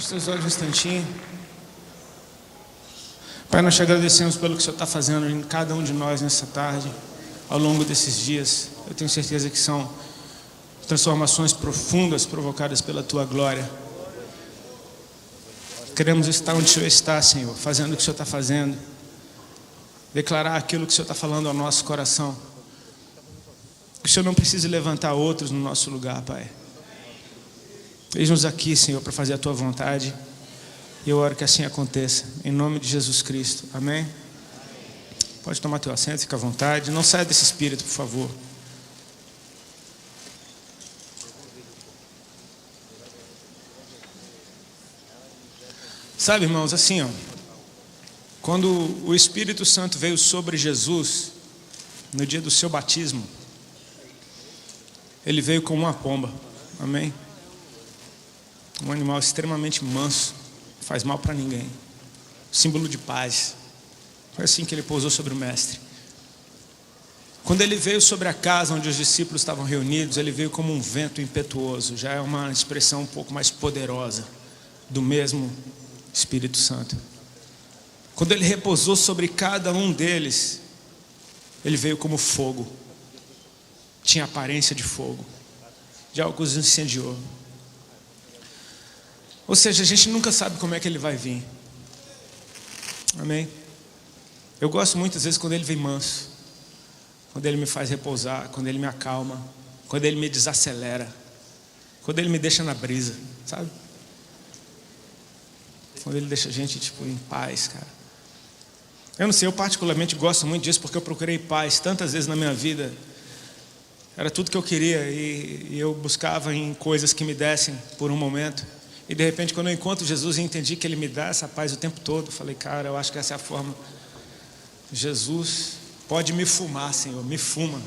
Feche seus olhos um instantinho. Pai, nós te agradecemos pelo que o Senhor está fazendo em cada um de nós nessa tarde, ao longo desses dias. Eu tenho certeza que são transformações profundas provocadas pela Tua glória. Queremos estar onde o Senhor está, Senhor, fazendo o que o Senhor está fazendo. Declarar aquilo que o Senhor está falando ao nosso coração. Que o Senhor não precise levantar outros no nosso lugar, Pai. Eis-nos aqui, Senhor, para fazer a Tua vontade. E eu oro que assim aconteça, em nome de Jesus Cristo, amém? Pode tomar teu assento, fica à vontade. Não saia desse espírito, por favor. Sabe, irmãos, assim, quando o Espírito Santo veio sobre Jesus, no dia do seu batismo, ele veio como uma pomba, amém? Um animal extremamente manso, não faz mal para ninguém, símbolo de paz. Foi assim que ele pousou sobre o mestre. Quando ele veio sobre a casa onde os discípulos estavam reunidos, ele veio como um vento impetuoso. Já é uma expressão um pouco mais poderosa do mesmo Espírito Santo. Quando ele repousou sobre cada um deles, ele veio como fogo. Tinha aparência de fogo, de algo que os incendiou. Ou seja, a gente nunca sabe como é que ele vai vir. Amém? Eu gosto muitas vezes quando ele vem manso, quando ele me faz repousar, quando ele me acalma, quando ele me desacelera, quando ele me deixa na brisa, sabe? Quando ele deixa a gente em paz, cara. Eu não sei, eu particularmente gosto muito disso porque eu procurei paz tantas vezes na minha vida. Era tudo que eu queria e eu buscava em coisas que me dessem por um momento. E de repente, quando eu encontro Jesus e entendi que Ele me dá essa paz o tempo todo, falei, cara, eu acho que essa é a forma. Jesus, pode me fumar, Senhor, me fuma.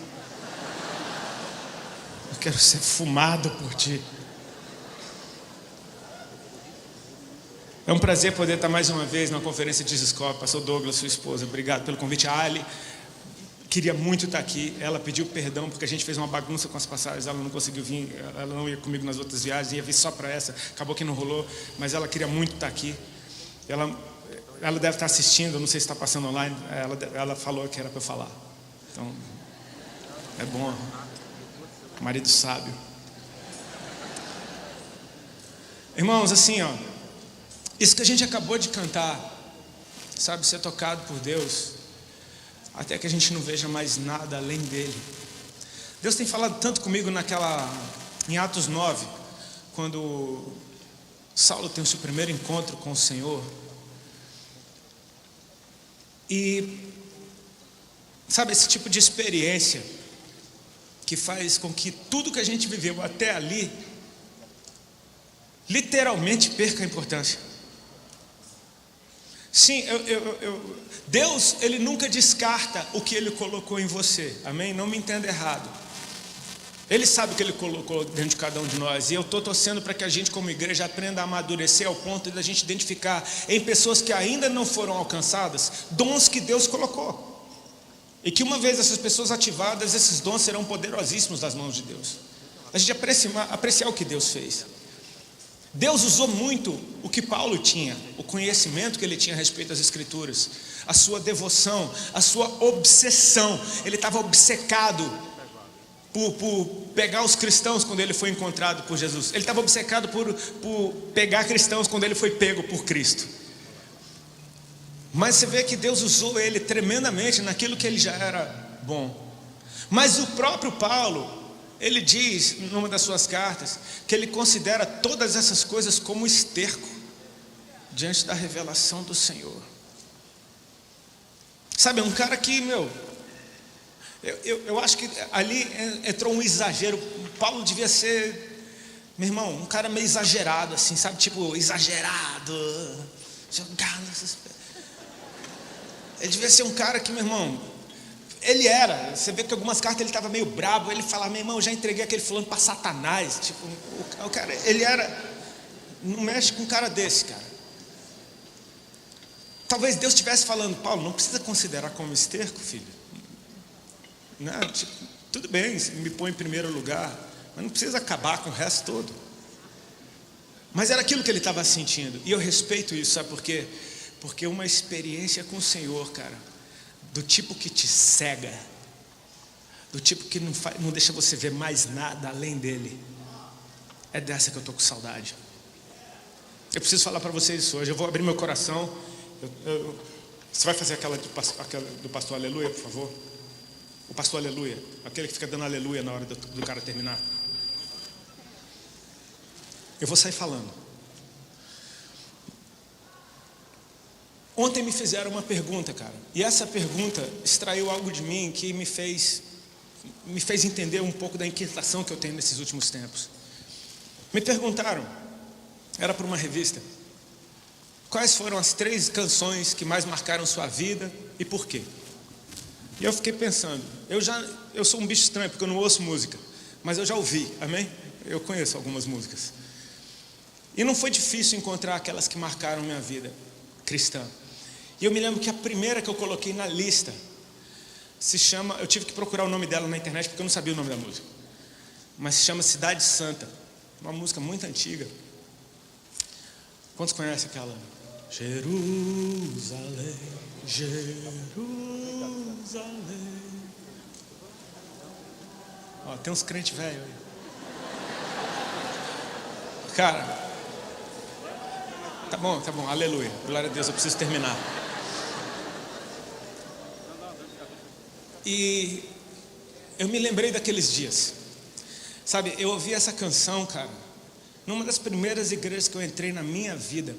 Eu quero ser fumado por Ti. É um prazer poder estar mais uma vez na conferência de Discovery. Pastor Douglas, sua esposa, obrigado pelo convite. A Ali queria muito estar aqui. Ela pediu perdão porque a gente fez uma bagunça com as passagens. Ela não conseguiu vir, ela não ia comigo nas outras viagens, ia vir só para essa. Acabou que não rolou, mas ela queria muito estar aqui. Ela deve estar assistindo, não sei se está passando online. Ela falou que era para eu falar. Então, é bom. Marido sábio. Irmãos, assim, isso que a gente acabou de cantar, sabe, ser tocado por Deus, até que a gente não veja mais nada além dele. Deus tem falado tanto comigo em Atos 9, quando Saulo tem o seu primeiro encontro com o Senhor. E, sabe, esse tipo de experiência que faz com que tudo que a gente viveu até ali, literalmente perca a importância. Sim, Deus, Ele nunca descarta o que Ele colocou em você, amém? Não me entenda errado. Ele sabe o que Ele colocou dentro de cada um de nós. E eu estou torcendo para que a gente como igreja aprenda a amadurecer ao ponto de a gente identificar em pessoas que ainda não foram alcançadas, dons que Deus colocou. E que uma vez essas pessoas ativadas, esses dons serão poderosíssimos nas mãos de Deus. A gente apreciar o que Deus fez. Deus usou muito o que Paulo tinha, o conhecimento que ele tinha a respeito das Escrituras, a sua devoção, a sua obsessão. Ele estava obcecado por pegar os cristãos quando ele foi encontrado por Jesus. Ele estava obcecado por pegar cristãos quando ele foi pego por Cristo. Mas você vê que Deus usou ele tremendamente naquilo que ele já era bom. Mas o próprio Paulo, ele diz, numa das suas cartas, que ele considera todas essas coisas como esterco diante da revelação do Senhor. Sabe, é um cara que, eu acho que ali entrou um exagero. Paulo devia ser, meu irmão, um cara meio exagerado, assim, sabe, tipo, exagerado, jogar nessas... Ele devia ser um cara que, meu irmão, ele era, você vê que algumas cartas ele estava meio bravo, ele falava, meu irmão, eu já entreguei aquele fulano para Satanás, tipo, o cara, ele era, não mexe com um cara desse, cara. Talvez Deus estivesse falando, Paulo, não precisa considerar como esterco, filho. Não, tipo, tudo bem, me põe em primeiro lugar, mas não precisa acabar com o resto todo. Mas era aquilo que ele estava sentindo. E eu respeito isso, sabe por quê? Porque uma experiência com o Senhor, cara, do tipo que te cega, do tipo que não deixa você ver mais nada além dele, é dessa que eu estou com saudade. Eu preciso falar para vocês isso hoje. Eu vou abrir meu coração. Você vai fazer aquela do pastor Aleluia, por favor? O pastor Aleluia, aquele que fica dando aleluia na hora do cara terminar. Eu vou sair falando. Ontem me fizeram uma pergunta, cara. E essa pergunta extraiu algo de mim que me fez entender um pouco da inquietação que eu tenho nesses últimos tempos. Me perguntaram, era para uma revista, quais foram as 3 canções que mais marcaram sua vida e por quê? E eu fiquei pensando, eu sou um bicho estranho porque eu não ouço música, mas eu já ouvi, amém? Eu conheço algumas músicas. E não foi difícil encontrar aquelas que marcaram minha vida cristã. E eu me lembro que a primeira que eu coloquei na lista se chama, eu tive que procurar o nome dela na internet porque eu não sabia o nome da música, mas se chama Cidade Santa, uma música muito antiga. Quantos conhecem aquela? Jerusalém, Jerusalém. Ó, tem uns crentes velhos aí. Cara, tá bom, aleluia, glória a Deus, eu preciso terminar. E eu me lembrei daqueles dias, sabe, eu ouvi essa canção, cara, numa das primeiras igrejas que eu entrei na minha vida.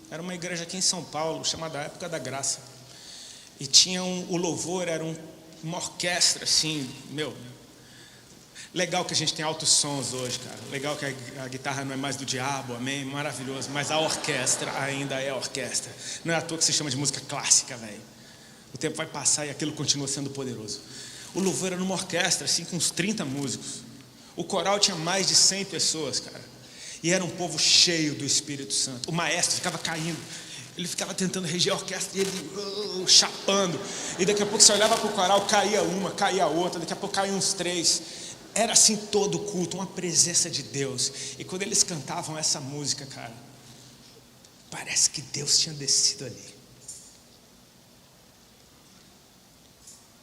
Era uma igreja aqui em São Paulo, chamada Época da Graça. E tinha o louvor, era uma orquestra assim, legal que a gente tem altos sons hoje, cara. Legal que a guitarra não é mais do diabo, amém? Maravilhoso, mas a orquestra ainda é a orquestra. Não é à toa que se chama de música clássica, velho. O tempo vai passar e aquilo continua sendo poderoso. O louvor era numa orquestra, assim, com uns 30 músicos. O coral tinha mais de 100 pessoas, cara. E era um povo cheio do Espírito Santo. O maestro ficava caindo, ele ficava tentando reger a orquestra e ele chapando. E daqui a pouco você olhava para o coral, caía uma, caía outra, daqui a pouco caía uns 3. Era assim todo o culto, uma presença de Deus. E quando eles cantavam essa música, cara, parece que Deus tinha descido ali.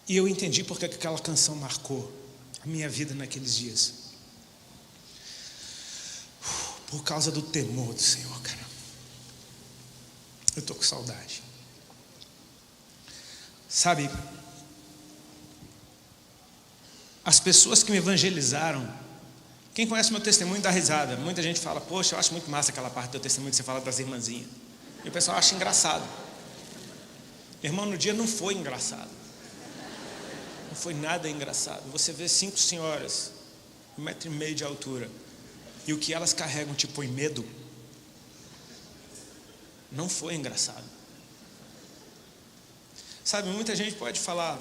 E eu entendi porque aquela canção marcou a minha vida naqueles dias. Por causa do temor do Senhor, cara. Eu estou com saudade. Sabe, as pessoas que me evangelizaram, quem conhece meu testemunho dá risada. Muita gente fala, poxa, eu acho muito massa aquela parte do teu testemunho que você fala das irmãzinhas. E o pessoal acha engraçado. Irmão, no dia não foi engraçado. Não foi nada engraçado. Você vê 5 senhoras, 1,5 metro de altura, e o que elas carregam te põe medo. Não foi engraçado. Sabe, muita gente pode falar,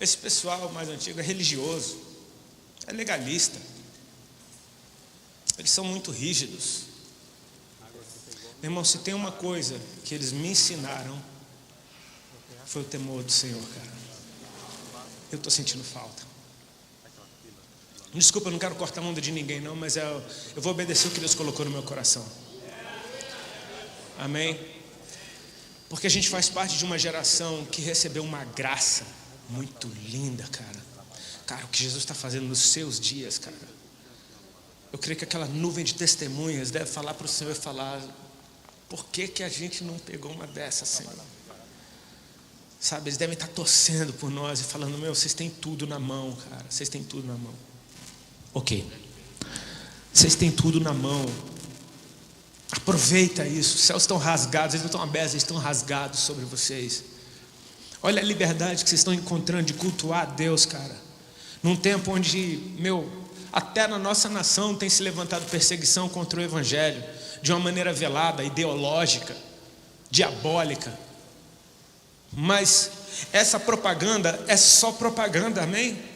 esse pessoal mais antigo é religioso, é legalista, eles são muito rígidos. Meu irmão, se tem uma coisa que eles me ensinaram, foi o temor do Senhor, cara. Eu estou sentindo falta. Desculpa, eu não quero cortar a onda de ninguém não, mas eu vou obedecer o que Deus colocou no meu coração. Amém? Porque a gente faz parte de uma geração que recebeu uma graça muito linda, cara. Cara, o que Jesus está fazendo nos seus dias, cara. Eu creio que aquela nuvem de testemunhas deve falar para o Senhor e falar, por que a gente não pegou uma dessas, Senhor? Sabe, eles devem estar torcendo por nós e falando, vocês têm tudo na mão, cara. Vocês têm tudo na mão. Ok, vocês têm tudo na mão. Aproveita isso. Os céus estão rasgados, eles não estão abertos, eles estão rasgados sobre vocês. Olha a liberdade que vocês estão encontrando de cultuar a Deus, cara. Num tempo onde, até na nossa nação tem se levantado perseguição contra o Evangelho, de uma maneira velada, ideológica, diabólica. Mas essa propaganda é só propaganda, amém?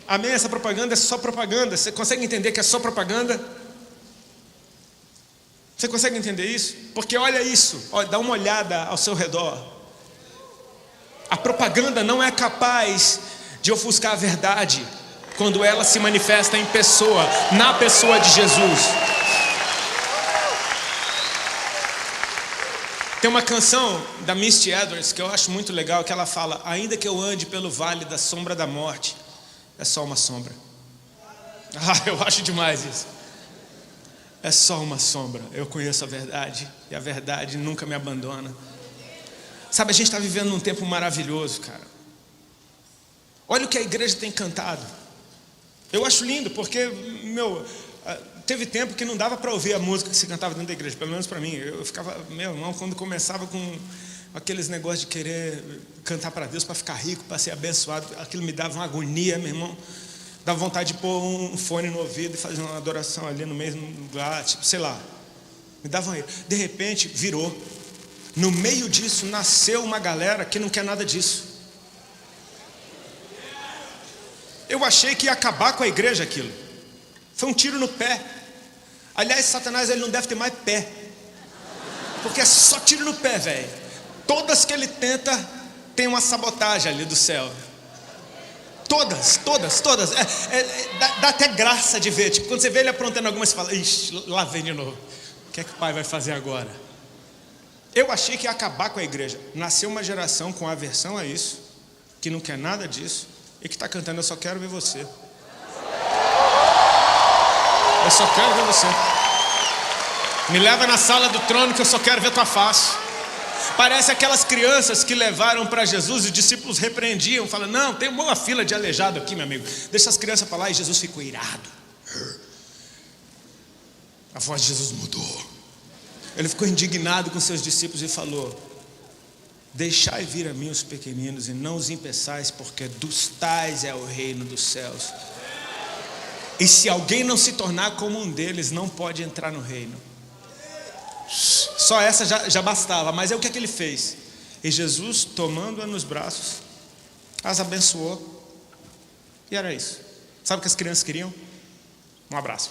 Amém? Essa propaganda é só propaganda. Você consegue entender que é só propaganda? Você consegue entender isso? Porque olha isso, dá uma olhada ao seu redor. A propaganda não é capaz de ofuscar a verdade. quando ela se manifesta em pessoa, na pessoa de Jesus. Tem uma canção da Misty Edwards que eu acho muito legal, que ela fala: ainda que eu ande pelo vale da sombra da morte, é só uma sombra. Eu acho demais isso. É só uma sombra. Eu conheço a verdade, e a verdade nunca me abandona. Sabe, a gente está vivendo num tempo maravilhoso, cara. Olha o que a igreja tem cantado. Eu acho lindo, porque, teve tempo que não dava para ouvir a música que se cantava dentro da igreja, pelo menos para mim. Eu ficava, meu irmão, quando começava com aqueles negócios de querer cantar para Deus, para ficar rico, para ser abençoado, aquilo me dava uma agonia, meu irmão. Dava vontade de pôr um fone no ouvido e fazer uma adoração ali no mesmo lugar, tipo, sei lá. Me dava uma... De repente, virou. No meio disso, nasceu uma galera que não quer nada disso. Eu achei que ia acabar com a igreja aquilo. Foi um tiro no pé. Aliás, Satanás, ele não deve ter mais pé. Porque é só tiro no pé, velho. Todas que ele tenta, tem uma sabotagem ali do céu. Todas. Dá até graça de ver. Tipo, quando você vê ele aprontando alguma, você fala: ixi, lá vem de novo. O que é que o pai vai fazer agora? Eu achei que ia acabar com a igreja. Nasceu uma geração com aversão a isso, que não quer nada disso, e que está cantando: eu só quero ver você. Eu só quero ver você. Me leva na sala do trono que eu só quero ver tua face. Parece aquelas crianças que levaram para Jesus e os discípulos repreendiam, falando: não, tem uma fila de aleijado aqui, meu amigo, deixa as crianças para lá. E Jesus ficou irado. A voz de Jesus mudou. Ele ficou indignado com seus discípulos e falou: deixai vir a mim os pequeninos e não os impeçais, porque dos tais é o reino dos céus. E se alguém não se tornar como um deles, não pode entrar no reino. Só essa já bastava. Mas é o que é que ele fez? E Jesus, tomando-a nos braços, as abençoou. E era isso. Sabe o que as crianças queriam? Um abraço.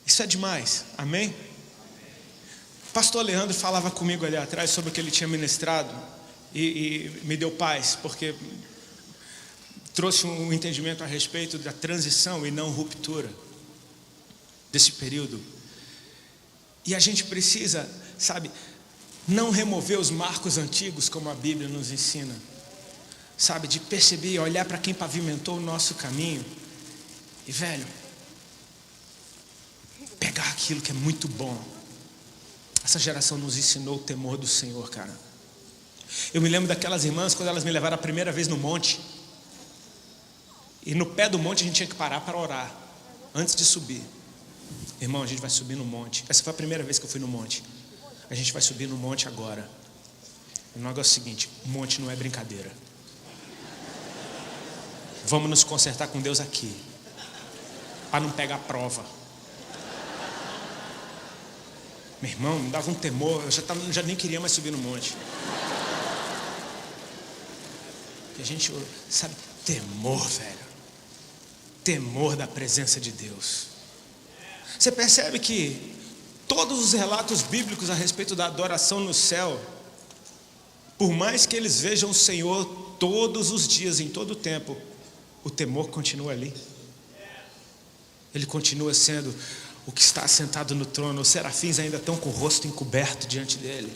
Isso é demais, amém? O pastor Leandro falava comigo ali atrás sobre o que ele tinha ministrado, e me deu paz, porque trouxe um entendimento a respeito da transição e não ruptura desse período. E a gente precisa, sabe, não remover os marcos antigos como a Bíblia nos ensina, sabe, de perceber, olhar para quem pavimentou o nosso caminho e, velho, pegar aquilo que é muito bom. Essa geração nos ensinou o temor do Senhor, cara. Eu me lembro daquelas irmãs quando elas me levaram a primeira vez no monte, e no pé do monte a gente tinha que parar para orar antes de subir. Irmão, a gente vai subir no monte. Essa foi a primeira vez que eu fui no monte. A gente vai subir no monte agora. O negócio é o seguinte: o monte não é brincadeira. Vamos nos consertar com Deus aqui, para não pegar prova. Meu irmão, me dava um temor. Eu já nem queria mais subir no monte. E a gente, sabe, temor, velho. Temor da presença de Deus. Você percebe que todos os relatos bíblicos a respeito da adoração no céu, por mais que eles vejam o Senhor todos os dias, em todo o tempo, o temor continua ali. Ele continua sendo o que está sentado no trono. Os serafins ainda estão com o rosto encoberto diante dele.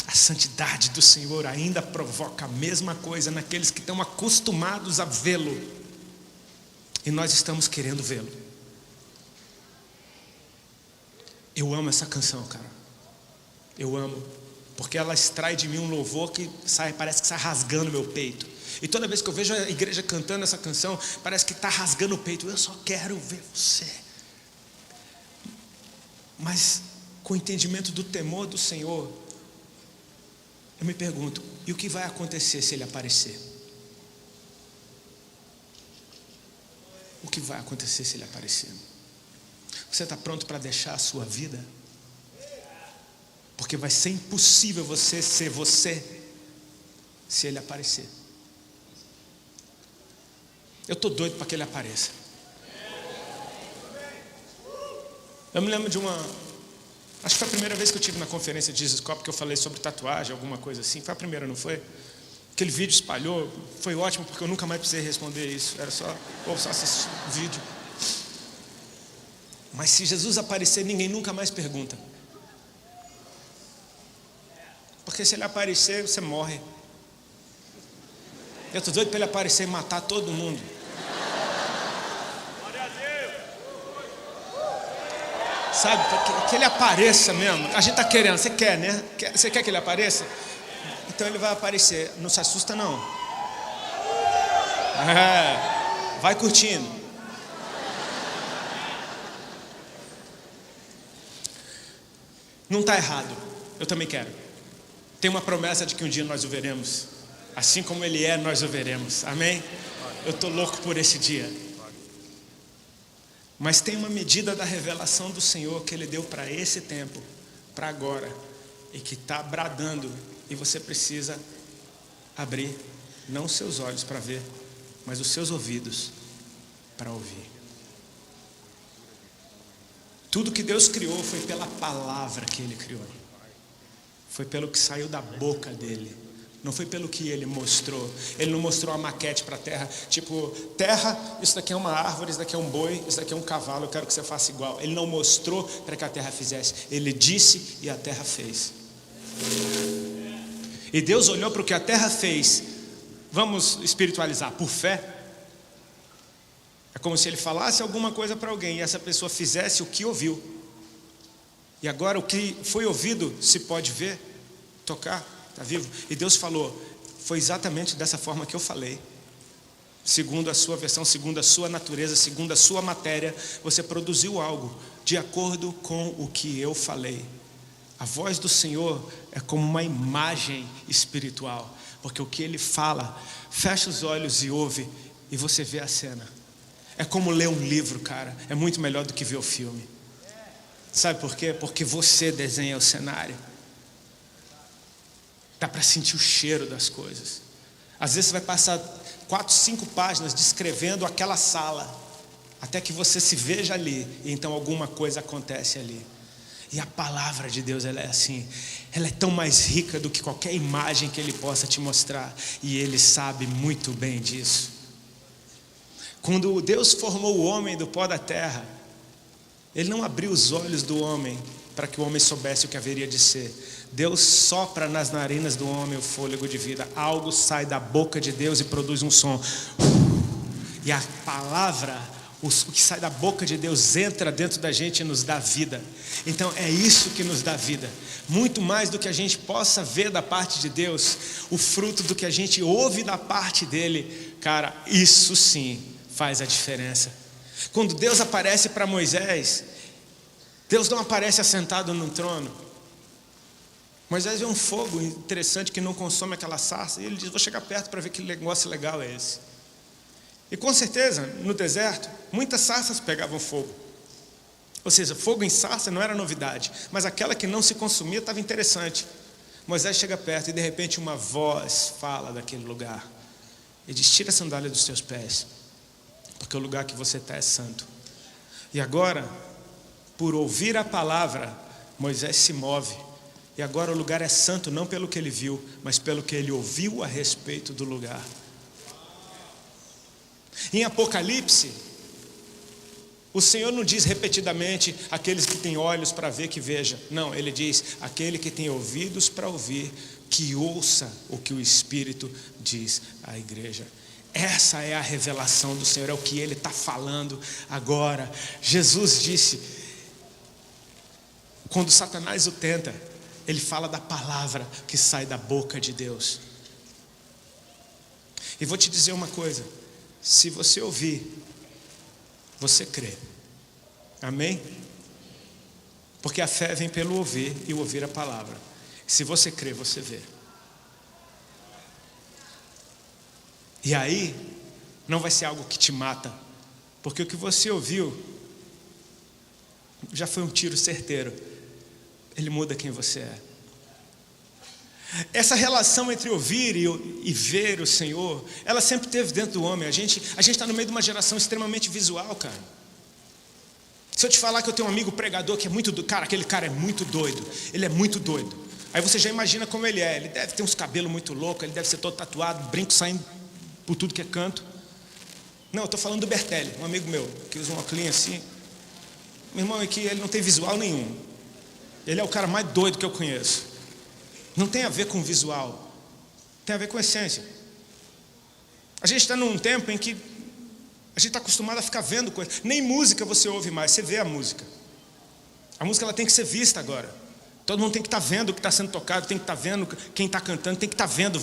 A santidade do Senhor ainda provoca a mesma coisa naqueles que estão acostumados a vê-lo, e nós estamos querendo vê-lo. Eu amo essa canção, cara. Eu amo, porque ela extrai de mim um louvor que parece que sai rasgando meu peito. E toda vez que eu vejo a igreja cantando essa canção, parece que está rasgando o peito. Eu só quero ver você. Mas com o entendimento do temor do Senhor, eu me pergunto: e o que vai acontecer se ele aparecer? O que vai acontecer se ele aparecer? Você está pronto para deixar a sua vida? Porque vai ser impossível você ser você se ele aparecer. Eu estou doido para que ele apareça. Eu me lembro de acho que foi a primeira vez que eu estive na conferência de Jesus Cop, que eu falei sobre tatuagem, alguma coisa assim. Foi a primeira, não foi? Aquele vídeo espalhou, foi ótimo porque eu nunca mais precisei responder isso. Era só assistir o vídeo. Mas se Jesus aparecer, ninguém nunca mais pergunta. Porque se ele aparecer, você morre. Eu estou doido para ele aparecer e matar todo mundo. Sabe, que ele apareça mesmo. A gente está querendo, você quer, né? Você quer que ele apareça? Então ele vai aparecer. Não se assusta, não. Vai curtindo. Não está errado. Eu também quero. Tem uma promessa de que um dia nós o veremos. Assim como ele é, nós o veremos. Amém? Eu estou louco por esse dia. Mas tem uma medida da revelação do Senhor que Ele deu para esse tempo, para agora, e que está bradando, e você precisa abrir, não os seus olhos para ver, mas os seus ouvidos para ouvir. Tudo que Deus criou foi pela palavra que Ele criou, foi pelo que saiu da boca dEle. Não foi pelo que ele mostrou. Ele não mostrou a maquete para a terra. Tipo, terra, isso daqui é uma árvore, isso daqui é um boi, isso daqui é um cavalo, eu quero que você faça igual. Ele não mostrou para que a terra fizesse. Ele disse e a terra fez. E Deus olhou para o que a terra fez. Vamos espiritualizar, por fé. É como se ele falasse alguma coisa para alguém e essa pessoa fizesse o que ouviu. E agora o que foi ouvido se pode ver, tocar. Está vivo? E Deus falou, foi exatamente dessa forma que eu falei. Segundo a sua versão, segundo a sua natureza, segundo a sua matéria, você produziu algo de acordo com o que eu falei. A voz do Senhor é como uma imagem espiritual, porque o que Ele fala, fecha os olhos e ouve, e você vê a cena. É como ler um livro, cara, é muito melhor do que ver o filme. Sabe por quê? Porque você desenha o cenário. Dá para sentir o cheiro das coisas. Às vezes você vai passar 4, 5 páginas descrevendo aquela sala, até que você se veja ali, e então alguma coisa acontece ali. E a palavra de Deus, ela é assim, ela é tão mais rica do que qualquer imagem que Ele possa te mostrar, e Ele sabe muito bem disso. Quando Deus formou o homem do pó da terra, Ele não abriu os olhos do homem para que o homem soubesse o que haveria de ser. Deus sopra nas narinas do homem o fôlego de vida. Algo sai da boca de Deus e produz um som. E a palavra, o que sai da boca de Deus entra dentro da gente e nos dá vida. Então é isso que nos dá vida. Muito mais do que a gente possa ver da parte de Deus, o fruto do que a gente ouve da parte dele, cara, isso sim faz a diferença. Quando Deus aparece para Moisés, Deus não aparece assentado num trono. Moisés vê um fogo interessante que não consome aquela sarça, e ele diz, vou chegar perto para ver que negócio legal é esse. E com certeza, no deserto, muitas sarças pegavam fogo. Ou seja, fogo em sarça não era novidade, mas aquela que não se consumia estava interessante. Moisés chega perto e de repente uma voz fala daquele lugar. E diz, tira a sandália dos teus pés, porque o lugar que você está é santo. E agora, por ouvir a palavra, Moisés se move. E agora o lugar é santo não pelo que ele viu, mas pelo que ele ouviu a respeito do lugar. Em Apocalipse, o Senhor não diz repetidamente, aqueles que têm olhos para ver que veja. Não, Ele diz, aquele que tem ouvidos para ouvir, que ouça o que o Espírito diz à igreja. Essa é a revelação do Senhor, é o que Ele está falando agora. Jesus disse, quando Satanás o tenta, ele fala da palavra que sai da boca de Deus. E vou te dizer uma coisa, se você ouvir, você crê. Amém? Porque a fé vem pelo ouvir e ouvir a palavra. Se você crê, você vê. E aí, não vai ser algo que te mata, porque o que você ouviu já foi um tiro certeiro. Ele muda quem você é. Essa relação entre ouvir e ver o Senhor, ela sempre teve dentro do homem. A gente está no meio de uma geração extremamente visual, cara. Se eu te falar que eu tenho um amigo pregador que é muito doido, cara, aquele cara é muito doido. Ele é muito doido. Aí você já imagina como ele é. Ele deve ter uns cabelos muito loucos, ele deve ser todo tatuado, brinco saindo por tudo que é canto. Não, eu estou falando do Bertelli, um amigo meu, que usa um óculos assim. Meu irmão, é que ele não tem visual nenhum. Ele é o cara mais doido que eu conheço. Não tem a ver com visual, tem a ver com essência. A gente está num tempo em que a gente está acostumado a ficar vendo coisas. Nem música você ouve mais, você vê a música. A música ela tem que ser vista agora. Todo mundo tem que estar vendo o que está sendo tocado, tem que estar vendo quem está cantando, tem que estar vendo.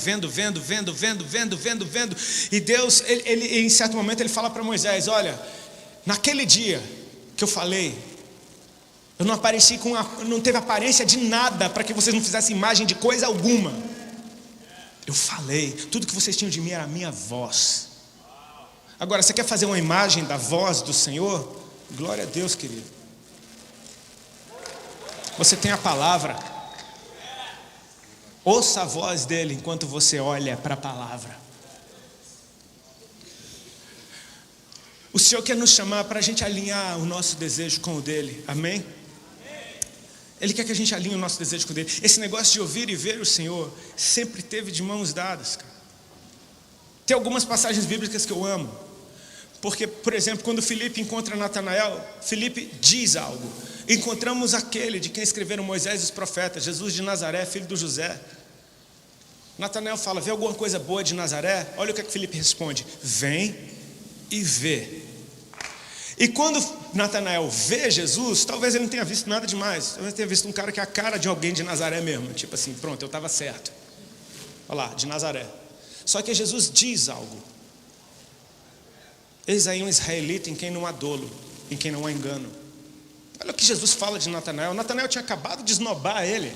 E Deus, ele em certo momento, ele fala para Moisés: olha, naquele dia que eu falei, eu não apareci não teve aparência de nada para que vocês não fizessem imagem de coisa alguma. Eu falei, tudo que vocês tinham de mim era a minha voz. Agora, você quer fazer uma imagem da voz do Senhor? Glória a Deus, querido. Você tem a palavra. Ouça a voz dele enquanto você olha para a palavra. O Senhor quer nos chamar para a gente alinhar o nosso desejo com o dele. Amém? Ele quer que a gente alinhe o nosso desejo com o dele. Esse negócio de ouvir e ver o Senhor sempre teve de mãos dadas, cara. Tem algumas passagens bíblicas que eu amo. Porque, por exemplo, quando Filipe encontra Natanael, Filipe diz algo. Encontramos aquele de quem escreveram Moisés e os profetas, Jesus de Nazaré, filho do José. Natanael fala: vê alguma coisa boa de Nazaré? Olha o que Filipe responde: vem e vê. E quando Natanael vê Jesus, talvez ele não tenha visto nada demais. Talvez tenha visto um cara que é a cara de alguém de Nazaré mesmo. Tipo assim, pronto, eu estava certo. Olha lá, de Nazaré. Só que Jesus diz algo. Eis aí um israelita em quem não há dolo, em quem não há engano. Olha o que Jesus fala de Natanael. Natanael tinha acabado de esnobar ele.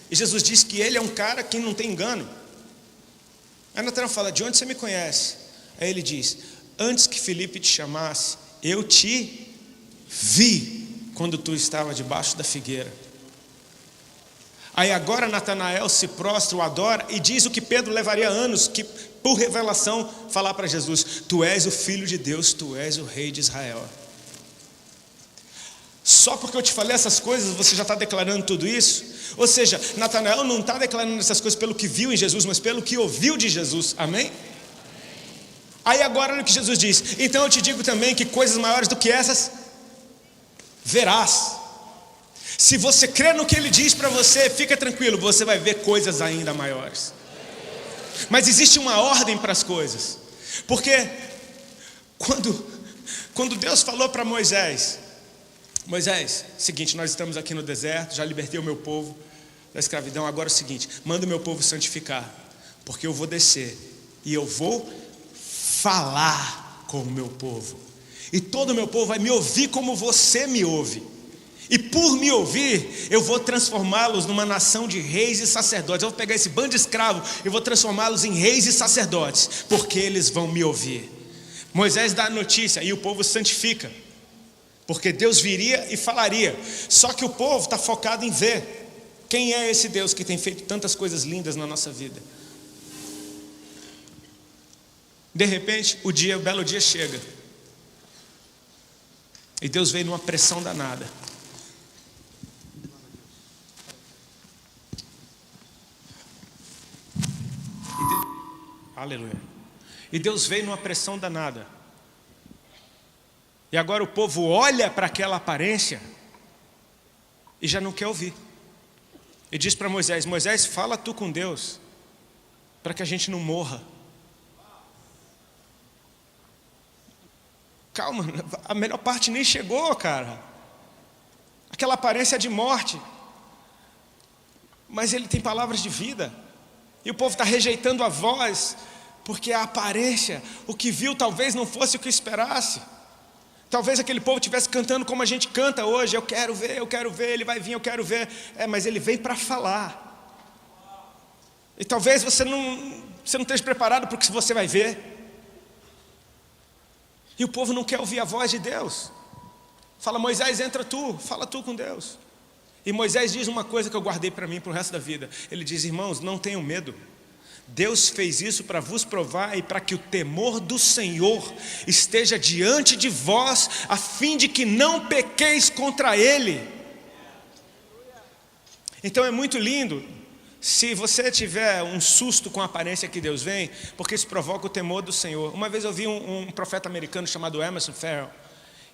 E Jesus diz que ele é um cara que não tem engano. Aí Natanael fala: de onde você me conhece? Aí ele diz: antes que Filipe te chamasse, eu te vi quando tu estava debaixo da figueira. Aí agora Natanael se prostra, o adora e diz o que Pedro levaria anos, que por revelação falar para Jesus: tu és o Filho de Deus, tu és o Rei de Israel. Só porque eu te falei essas coisas, você já está declarando tudo isso? Ou seja, Natanael não está declarando essas coisas pelo que viu em Jesus, mas pelo que ouviu de Jesus. Amém? Aí agora olha o que Jesus diz: então eu te digo também que coisas maiores do que essas verás. Se você crê no que ele diz para você, fica tranquilo, você vai ver coisas ainda maiores. Mas existe uma ordem para as coisas. Porque quando Deus falou para Moisés: Moisés, seguinte, nós estamos aqui no deserto, já libertei o meu povo da escravidão, agora é o seguinte, manda o meu povo santificar, porque eu vou descer e eu vou falar com o meu povo, e todo o meu povo vai me ouvir como você me ouve, e por me ouvir, eu vou transformá-los numa nação de reis e sacerdotes. Eu vou pegar esse bando de escravos e vou transformá-los em reis e sacerdotes, porque eles vão me ouvir. Moisés dá a notícia e o povo santifica, porque Deus viria e falaria. Só que o povo está focado em ver quem é esse Deus que tem feito tantas coisas lindas na nossa vida. De repente, o belo dia chega, e Deus veio numa pressão danada. Aleluia. E Deus veio numa pressão danada. E agora o povo olha para aquela aparência e já não quer ouvir. E diz para Moisés: Moisés, fala tu com Deus, para que a gente não morra. Calma, a melhor parte nem chegou, cara. Aquela aparência é de morte, mas ele tem palavras de vida. E o povo está rejeitando a voz, porque a aparência, o que viu talvez não fosse o que esperasse. Talvez aquele povo estivesse cantando como a gente canta hoje: eu quero ver, ele vai vir, eu quero ver. Mas ele vem para falar. E talvez você não esteja preparado para o que você vai ver. E o povo não quer ouvir a voz de Deus. Fala: Moisés, entra tu, fala tu com Deus. E Moisés diz uma coisa que eu guardei para mim para o resto da vida. Ele diz: irmãos, não tenham medo. Deus fez isso para vos provar e para que o temor do Senhor esteja diante de vós, a fim de que não pequeis contra Ele. Então é muito lindo Se você tiver um susto com a aparência que Deus vem, porque isso provoca o temor do Senhor. Uma vez eu vi um profeta americano chamado Emerson Farrell,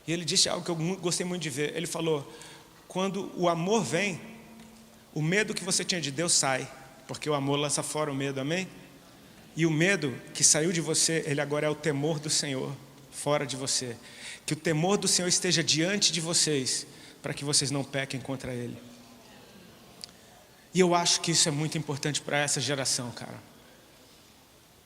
e ele disse algo que eu gostei muito de ver. Ele falou: quando o amor vem, o medo que você tinha de Deus sai, porque o amor lança fora o medo, amém? E o medo que saiu de você, ele agora é o temor do Senhor fora de você. Que o temor do Senhor esteja diante de vocês, para que vocês não pequem contra Ele. E eu acho que isso é muito importante para essa geração, cara.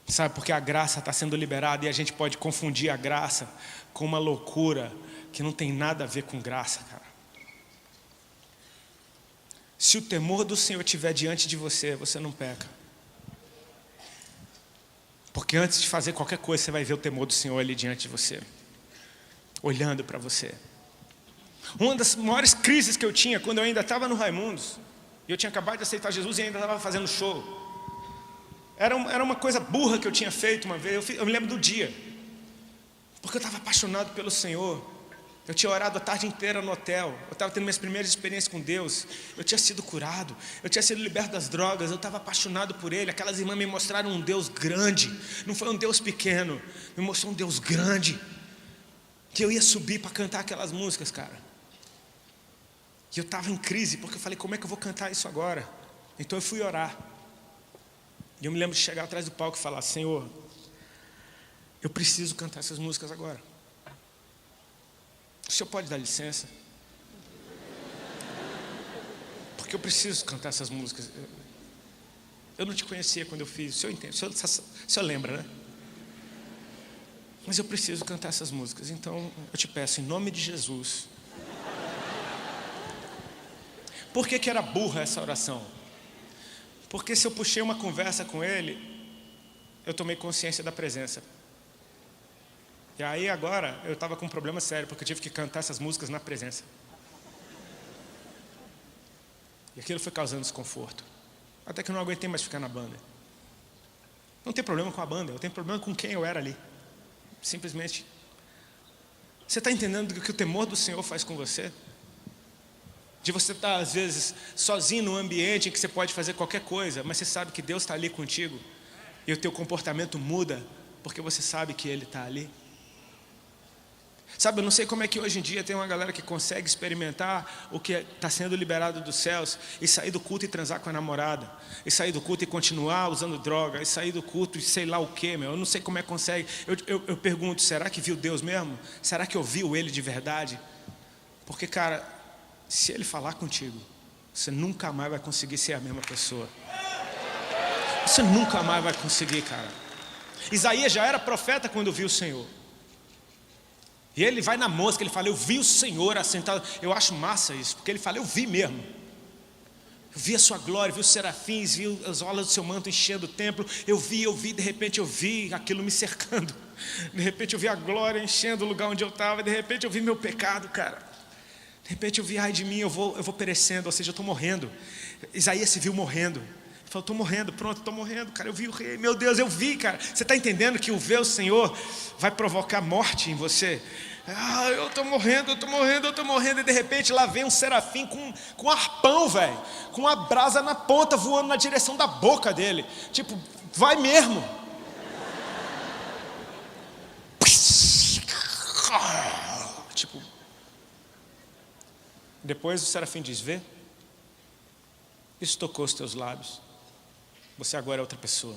Sabe, porque a graça está sendo liberada e a gente pode confundir a graça com uma loucura que não tem nada a ver com graça, cara. Se o temor do Senhor estiver diante de você, você não peca. Porque antes de fazer qualquer coisa, você vai ver o temor do Senhor ali diante de você, olhando para você. Uma das maiores crises que eu tinha, quando eu ainda estava no Raimundos, e eu tinha acabado de aceitar Jesus e ainda estava fazendo show. Era uma coisa burra que eu tinha feito uma vez, eu me lembro do dia. Porque eu estava apaixonado pelo Senhor. Eu tinha orado a tarde inteira no hotel. Eu estava tendo minhas primeiras experiências com Deus. Eu tinha sido curado. Eu tinha sido liberto das drogas. Eu estava apaixonado por Ele. Aquelas irmãs me mostraram um Deus grande. Não foi um Deus pequeno. Me mostrou um Deus grande. Que eu ia subir para cantar aquelas músicas, cara. E eu estava em crise, porque eu falei: como é que eu vou cantar isso agora? Então eu fui orar. E eu me lembro de chegar atrás do palco e falar: Senhor, eu preciso cantar essas músicas agora. O Senhor pode dar licença? Porque eu preciso cantar essas músicas. Eu não te conhecia quando eu fiz. O Senhor entende, o senhor lembra, né? Mas eu preciso cantar essas músicas. Então eu te peço, em nome de Jesus. Por que era burra essa oração? Porque se eu puxei uma conversa com Ele, eu tomei consciência da presença. E aí agora eu estava com um problema sério, porque eu tive que cantar essas músicas na presença. E aquilo foi causando desconforto. Até que eu não aguentei mais ficar na banda. Não tem problema com a banda, eu tenho problema com quem eu era ali. Simplesmente. Você está entendendo o que o temor do Senhor faz com você? De você estar às vezes sozinho num ambiente em que você pode fazer qualquer coisa, mas você sabe que Deus está ali contigo. E o teu comportamento muda, porque você sabe que Ele está ali. Sabe, eu não sei como é que hoje em dia tem uma galera que consegue experimentar o que está sendo liberado dos céus e sair do culto e transar com a namorada, e sair do culto e continuar usando droga, e sair do culto e sei lá o que, meu. Eu não sei como é que consegue. Eu pergunto, será que viu Deus mesmo? Será que ouviu Ele de verdade? Porque, cara, se Ele falar contigo, você nunca mais vai conseguir ser a mesma pessoa. Você nunca mais vai conseguir, cara. Isaías já era profeta quando viu o Senhor. E ele vai na música, ele fala: eu vi o Senhor assentado. Eu acho massa isso, porque ele fala: eu vi mesmo. Eu vi a sua glória, vi os serafins, vi as olas do seu manto enchendo o templo. Eu vi, de repente eu vi aquilo me cercando. De repente eu vi a glória enchendo o lugar onde eu estava. De repente eu vi meu pecado, cara. De repente eu vi, ai de mim, eu vou perecendo, ou seja, eu estou morrendo. Isaías se viu morrendo. Ele falou: estou morrendo, pronto, estou morrendo, cara. Eu vi o rei, meu Deus, eu vi, cara. Você está entendendo que o ver o Senhor vai provocar morte em você? Ah, eu estou morrendo. E de repente lá vem um serafim com um arpão, velho, com uma brasa na ponta voando na direção da boca dele. Tipo, vai mesmo. Tipo, depois o serafim diz: vê, isso tocou os teus lábios. Você agora é outra pessoa.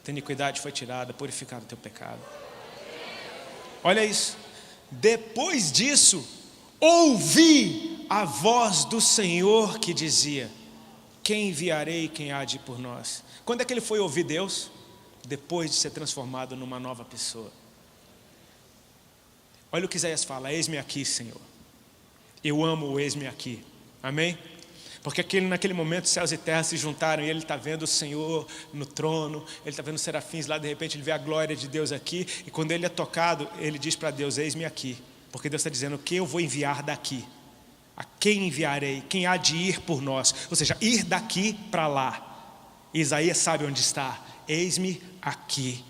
A iniquidade foi tirada, purificado o teu pecado. Olha isso. Depois disso, ouvi a voz do Senhor que dizia: quem enviarei e quem há de ir por nós? Quando é que ele foi ouvir Deus? Depois de ser transformado numa nova pessoa. Olha o que Isaías fala: eis-me aqui, Senhor. Eu amo o eis-me aqui. Amém? Porque naquele momento céus e terra se juntaram e ele está vendo o Senhor no trono, ele está vendo os serafins lá, de repente ele vê a glória de Deus aqui, e quando ele é tocado, ele diz para Deus: eis-me aqui. Porque Deus está dizendo: quem eu vou enviar daqui? A quem enviarei? Quem há de ir por nós? Ou seja, ir daqui para lá. E Isaías sabe onde está: eis-me aqui,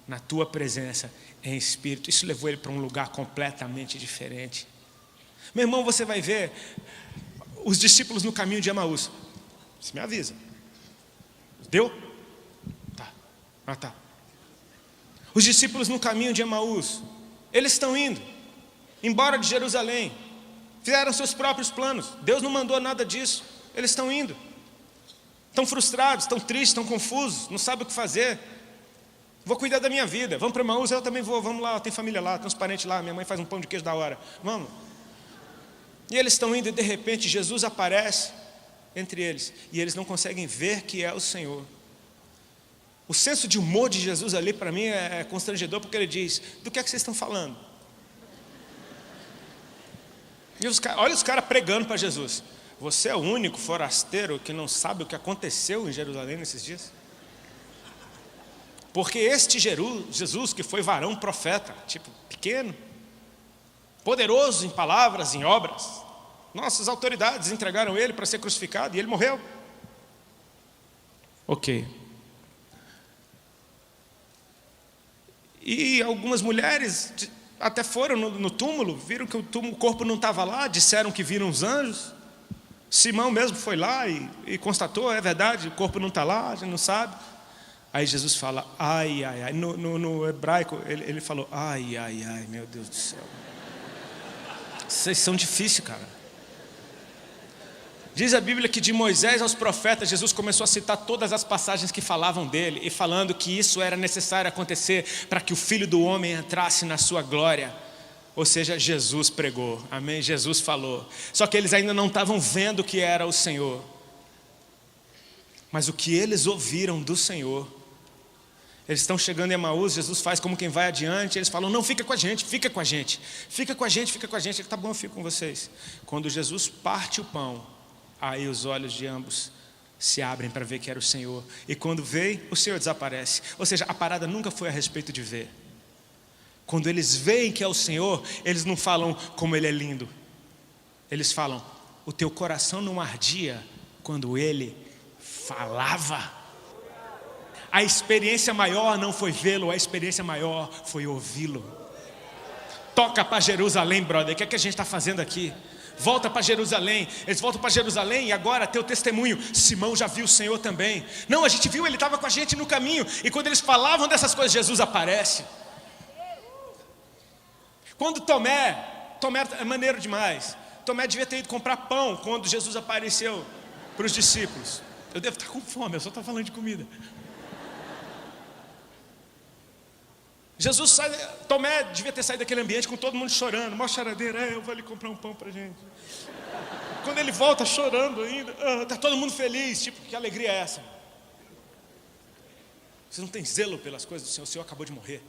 na tua presença, em espírito. Isso levou ele para um lugar completamente diferente. Meu irmão, você vai ver os discípulos no caminho de Emaús. Você me avisa. Deu? Tá. Ah, tá. Os discípulos no caminho de Emaús, eles estão indo embora de Jerusalém, fizeram seus próprios planos. Deus não mandou nada disso. Eles estão indo, estão frustrados, estão tristes, estão confusos, não sabem o que fazer. Vou cuidar da minha vida, vamos para Emaús, eu também vou, vamos lá, tem família lá, tem uns parentes lá, minha mãe faz um pão de queijo da hora, vamos. E eles estão indo e de repente Jesus aparece entre eles, e eles não conseguem ver que é o Senhor. O senso de humor de Jesus ali para mim é constrangedor, porque ele diz: do que é que vocês estão falando? E olha os caras pregando para Jesus: você é o único forasteiro que não sabe o que aconteceu em Jerusalém nesses dias? Porque este Jesus, que foi varão profeta, tipo pequeno, poderoso em palavras, em obras, nossas autoridades entregaram ele para ser crucificado e ele morreu. Ok. E algumas mulheres até foram no túmulo, viram que o corpo não estava lá, disseram que viram os anjos. Simão mesmo foi lá e constatou: é verdade, o corpo não está lá, a gente não sabe. Aí Jesus fala: ai, ai, ai. No hebraico ele falou: ai, ai, ai, meu Deus do céu. Vocês são difíceis, cara. Diz a Bíblia que de Moisés aos profetas, Jesus começou a citar todas as passagens que falavam dele, e falando que isso era necessário acontecer para que o Filho do Homem entrasse na sua glória. Ou seja, Jesus pregou, amém? Jesus falou. Só que eles ainda não estavam vendo que era o Senhor. Mas o que eles ouviram do Senhor, eles estão chegando em Emaús, Jesus faz como quem vai adiante, eles falam: não, fica com a gente, fica com a gente, fica com a gente, fica com a gente. Ele: tá bom, eu fico com vocês. Quando Jesus parte o pão, aí os olhos de ambos se abrem para ver que era o Senhor. E quando veio, o Senhor desaparece. Ou seja, a parada nunca foi a respeito de ver. Quando eles veem que é o Senhor, eles não falam como Ele é lindo. Eles falam: o teu coração não ardia quando Ele falava. A experiência maior não foi vê-lo, a experiência maior foi ouvi-lo. Toca para Jerusalém, brother. O que é que a gente está fazendo aqui? Volta para Jerusalém. Eles voltam para Jerusalém e agora teu testemunho: Simão já viu o Senhor também. Não, a gente viu, ele estava com a gente no caminho. E quando eles falavam dessas coisas, Jesus aparece. Quando Tomé é maneiro demais. Tomé devia ter ido comprar pão quando Jesus apareceu para os discípulos. Eu devo estar com fome, eu só estou falando de comida. Tomé devia ter saído daquele ambiente com todo mundo chorando, mó choradeira: eu vou ali comprar um pão para a gente. Quando ele volta chorando ainda, está todo mundo feliz, tipo, que alegria é essa? Você não tem zelo pelas coisas do Senhor, o Senhor acabou de morrer.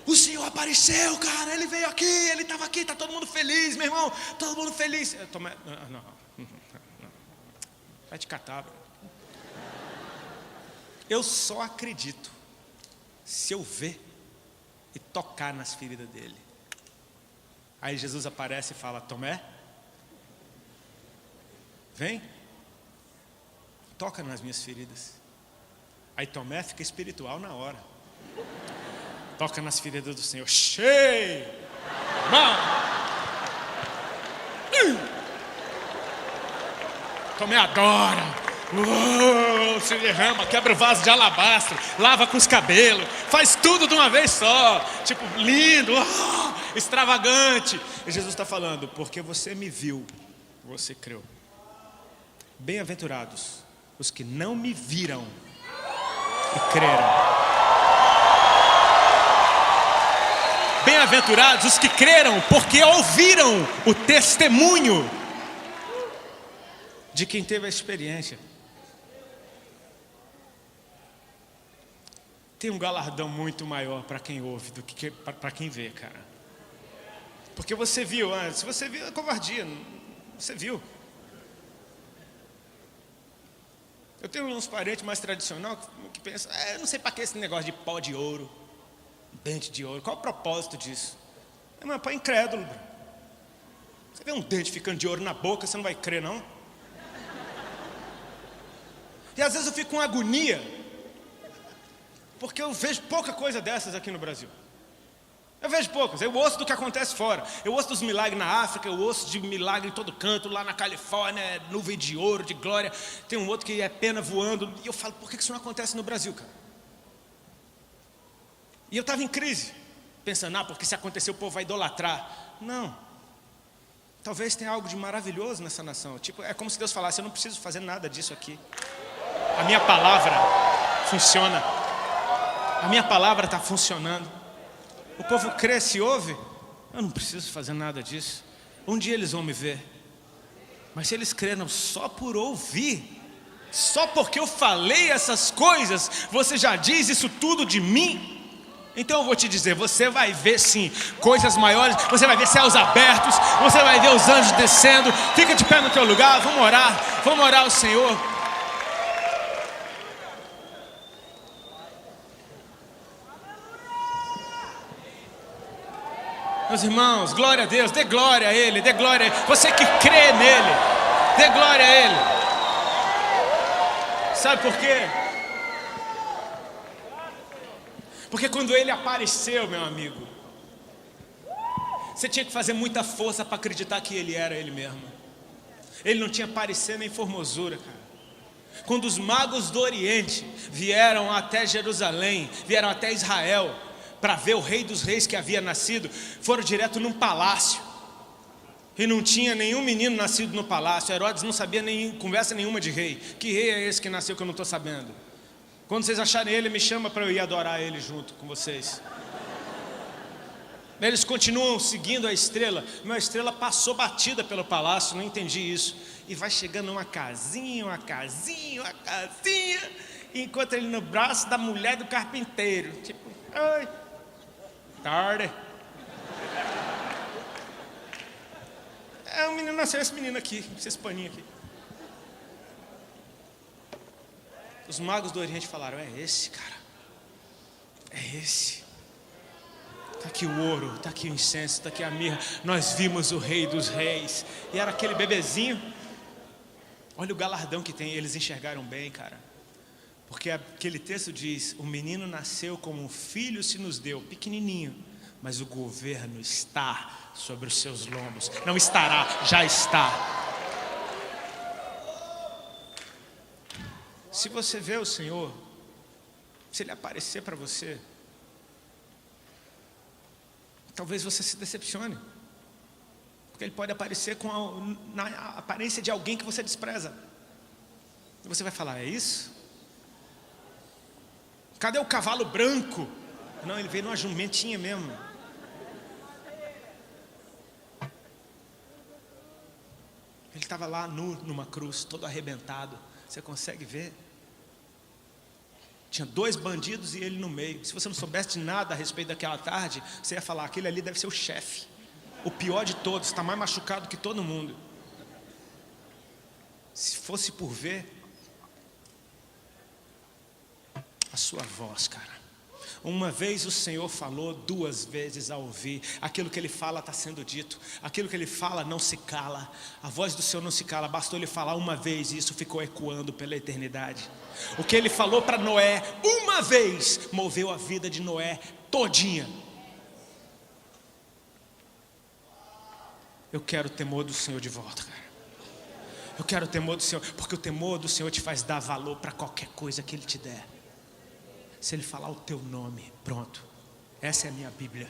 O Senhor apareceu, cara, Ele veio aqui, Ele estava aqui, está todo mundo feliz, meu irmão, todo mundo feliz. Tomé, não. Vai te catar, bro. Eu só acredito se eu ver e tocar nas feridas dele. Aí Jesus aparece e fala: Tomé, vem, toca nas minhas feridas. Aí Tomé fica espiritual na hora. Toca nas feridas do Senhor. Cheio! Tomé adora. Se derrama, quebra o vaso de alabastro, lava com os cabelos, faz tudo de uma vez só, tipo, lindo, extravagante. E Jesus está falando: porque você me viu, você creu. Bem-aventurados os que não me viram e creram. Bem-aventurados os que creram, porque ouviram o testemunho de quem teve a experiência. Tem um galardão muito maior para quem ouve do que para quem vê, cara. Porque você viu antes, você viu a covardia, você viu. Eu tenho uns parentes mais tradicionais que pensam: eu não sei para que esse negócio de pó de ouro, dente de ouro, qual o propósito disso? Mas para incrédulo, bro. Você vê um dente ficando de ouro na boca, você não vai crer, não? E às vezes eu fico com agonia, porque eu vejo pouca coisa dessas aqui no Brasil. Eu vejo poucos, eu ouço do que acontece fora. Eu ouço dos milagres na África, eu ouço de milagre em todo canto, lá na Califórnia, nuvem de ouro, de glória. Tem um outro que é pena voando. E eu falo, por que isso não acontece no Brasil, cara? E eu estava em crise, pensando, porque se acontecer o povo vai idolatrar. Não. Talvez tenha algo de maravilhoso nessa nação. Tipo, é como se Deus falasse, eu não preciso fazer nada disso aqui. A minha palavra funciona. A minha palavra está funcionando. O povo cresce e ouve. Eu não preciso fazer nada disso. Um dia eles vão me ver. Mas se eles creram só por ouvir, só porque eu falei essas coisas, você já diz isso tudo de mim? Então eu vou te dizer, você vai ver sim coisas maiores. Você vai ver céus abertos. Você vai ver os anjos descendo. Fica de pé no teu lugar, vamos orar ao Senhor. Meus irmãos, glória a Deus, dê glória a Ele, dê glória a Ele. Você que crê nele, dê glória a Ele. Sabe por quê? Porque quando Ele apareceu, meu amigo, você tinha que fazer muita força para acreditar que Ele era Ele mesmo. Ele não tinha parecer nem formosura, cara. Quando os magos do Oriente vieram até Jerusalém, vieram até Israel, para ver o Rei dos Reis que havia nascido, foram direto num palácio. E não tinha nenhum menino nascido no palácio. Herodes não sabia conversa nenhuma de rei. Que rei é esse que nasceu que eu não estou sabendo? Quando vocês acharem ele, me chama para eu ir adorar ele junto com vocês. Eles continuam seguindo a estrela. Uma estrela passou batida pelo palácio, não entendi isso. E vai chegando uma casinha, e encontra ele no braço da mulher do carpinteiro. Tipo, ai, tarde. O menino nasceu, esse menino aqui, esse paninho aqui. Os magos do Oriente falaram, é esse, cara. É esse. Está aqui o ouro, está aqui o incenso, está aqui a mirra. Nós vimos o Rei dos Reis. E era aquele bebezinho. Olha o galardão que tem. Eles enxergaram bem, cara. Porque aquele texto diz, o menino nasceu como um filho se nos deu, pequenininho. Mas o governo está sobre os seus lombos. Não estará, já está. Se você vê o Senhor, se Ele aparecer para você, talvez você se decepcione. Porque Ele pode aparecer na aparência de alguém que você despreza. E você vai falar, é isso? Cadê o cavalo branco? Não, ele veio numa jumentinha mesmo. Ele estava lá nu, numa cruz, todo arrebentado. Você consegue ver? Tinha 2 bandidos e ele no meio. Se você não soubesse de nada a respeito daquela tarde, você ia falar, aquele ali deve ser o chefe. O pior de todos, está mais machucado que todo mundo. Se fosse por ver a sua voz, cara. Uma vez o Senhor falou, 2 vezes a ouvir. Aquilo que Ele fala está sendo dito. Aquilo que Ele fala não se cala. A voz do Senhor não se cala. Bastou Ele falar uma vez e isso ficou ecoando pela eternidade. O que Ele falou para Noé uma vez moveu a vida de Noé todinha. Eu quero o temor do Senhor de volta, cara. Eu quero o temor do Senhor, porque o temor do Senhor te faz dar valor para qualquer coisa que Ele te der. Se Ele falar o teu nome, pronto. Essa é a minha Bíblia.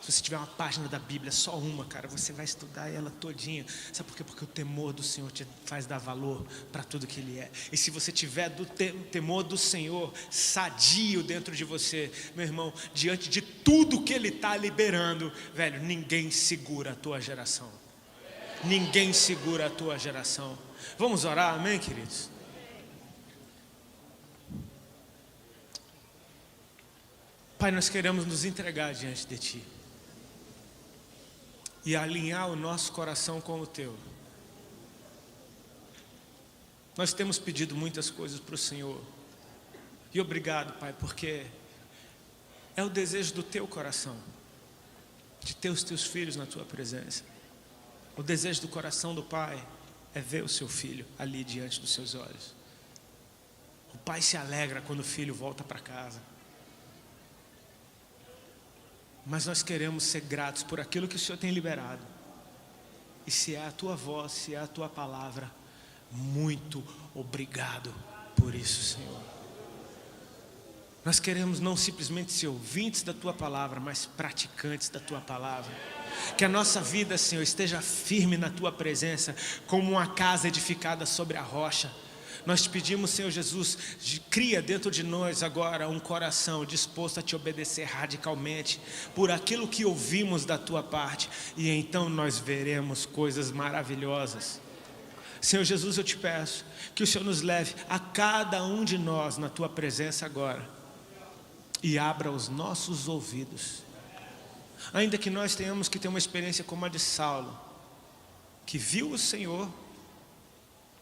Se você tiver uma página da Bíblia, só uma, cara, você vai estudar ela todinha. Sabe por quê? Porque o temor do Senhor te faz dar valor para tudo que Ele é. E se você tiver o temor do Senhor sadio dentro de você, meu irmão, diante de tudo que Ele está liberando, velho, ninguém segura a tua geração. Ninguém segura a tua geração. Vamos orar, amém, queridos? Pai, nós queremos nos entregar diante de Ti e alinhar o nosso coração com o Teu. Nós temos pedido muitas coisas para o Senhor e obrigado, Pai, porque é o desejo do Teu coração de ter os Teus filhos na Tua presença. O desejo do coração do Pai é ver o Seu filho ali diante dos Seus olhos. O Pai se alegra quando o filho volta para casa. Mas nós queremos ser gratos por aquilo que o Senhor tem liberado. E se é a tua voz, se é a tua palavra, muito obrigado por isso, Senhor. Nós queremos não simplesmente ser ouvintes da tua palavra, mas praticantes da tua palavra. Que a nossa vida, Senhor, esteja firme na tua presença, como uma casa edificada sobre a rocha. Nós te pedimos, Senhor Jesus, cria dentro de nós agora um coração disposto a te obedecer radicalmente por aquilo que ouvimos da tua parte, e então nós veremos coisas maravilhosas. Senhor Jesus, eu te peço que o Senhor nos leve a cada um de nós na tua presença agora e abra os nossos ouvidos. Ainda que nós tenhamos que ter uma experiência como a de Saulo, que viu o Senhor,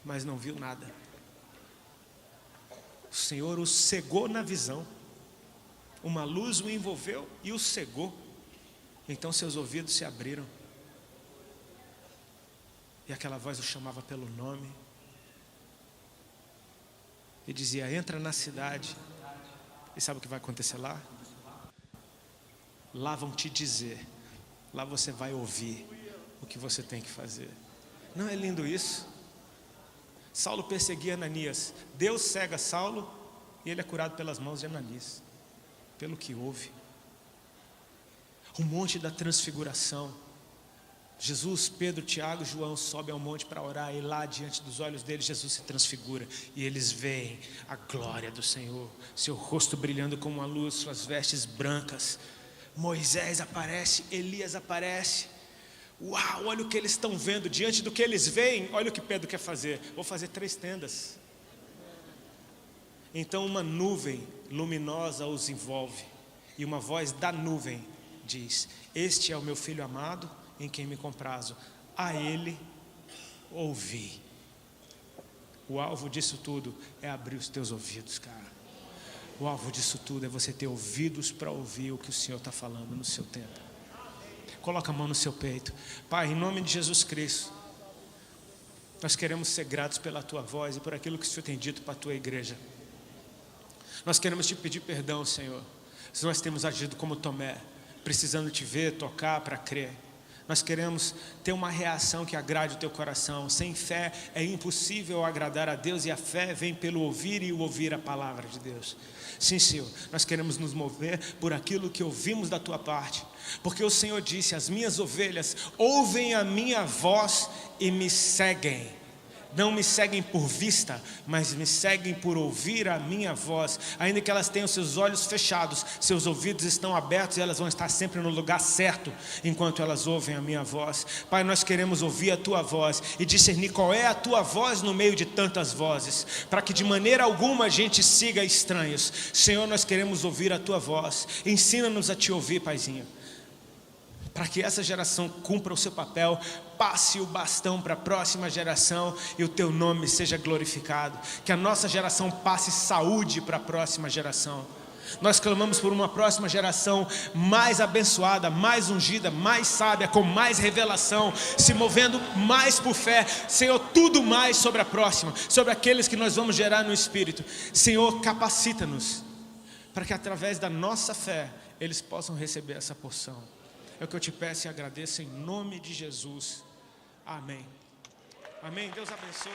mas não viu nada. O Senhor o cegou na visão, uma luz o envolveu e o cegou. Então seus ouvidos se abriram, e aquela voz o chamava pelo nome, e dizia: entra na cidade. E sabe o que vai acontecer lá? Lá vão te dizer, lá você vai ouvir o que você tem que fazer. Não é lindo isso? Saulo perseguia Ananias, Deus cega Saulo e ele é curado pelas mãos de Ananias, pelo que houve. O monte da transfiguração, Jesus, Pedro, Tiago e João sobem ao monte para orar, e lá diante dos olhos deles Jesus se transfigura, e eles veem a glória do Senhor, seu rosto brilhando como uma luz, suas vestes brancas. Moisés aparece, Elias aparece. Uau, olha o que eles estão vendo. Diante do que eles veem, olha o que Pedro quer fazer: vou fazer 3 tendas. Então uma nuvem luminosa os envolve, e uma voz da nuvem diz: este é o meu filho amado, em quem me comprazo, a ele ouvi. O alvo disso tudo é abrir os teus ouvidos, cara. O alvo disso tudo é você ter ouvidos para ouvir o que o Senhor está falando no seu tempo. Coloca a mão no seu peito. Pai, em nome de Jesus Cristo, nós queremos ser gratos pela tua voz e por aquilo que o Senhor tem dito para a tua igreja. Nós queremos te pedir perdão, Senhor, se nós temos agido como Tomé, precisando te ver, tocar para crer. Nós queremos ter uma reação que agrade o teu coração. Sem fé é impossível agradar a Deus, e a fé vem pelo ouvir e o ouvir a palavra de Deus. Sim, Senhor, nós queremos nos mover por aquilo que ouvimos da tua parte, porque o Senhor disse: as minhas ovelhas ouvem a minha voz e me seguem. Não me seguem por vista, mas me seguem por ouvir a minha voz. Ainda que elas tenham seus olhos fechados, seus ouvidos estão abertos, e elas vão estar sempre no lugar certo enquanto elas ouvem a minha voz. Pai, nós queremos ouvir a tua voz e discernir qual é a tua voz no meio de tantas vozes, para que de maneira alguma a gente siga estranhos. Senhor, nós queremos ouvir a tua voz. Ensina-nos a te ouvir, Paizinho, para que essa geração cumpra o seu papel, passe o bastão para a próxima geração e o teu nome seja glorificado. Que a nossa geração passe saúde para a próxima geração. Nós clamamos por uma próxima geração mais abençoada, mais ungida, mais sábia, com mais revelação, se movendo mais por fé. Senhor, tudo mais sobre a próxima, sobre aqueles que nós vamos gerar no Espírito. Senhor, capacita-nos para que através da nossa fé eles possam receber essa porção. É o que eu te peço e agradeço em nome de Jesus. Amém. Amém. Deus abençoe.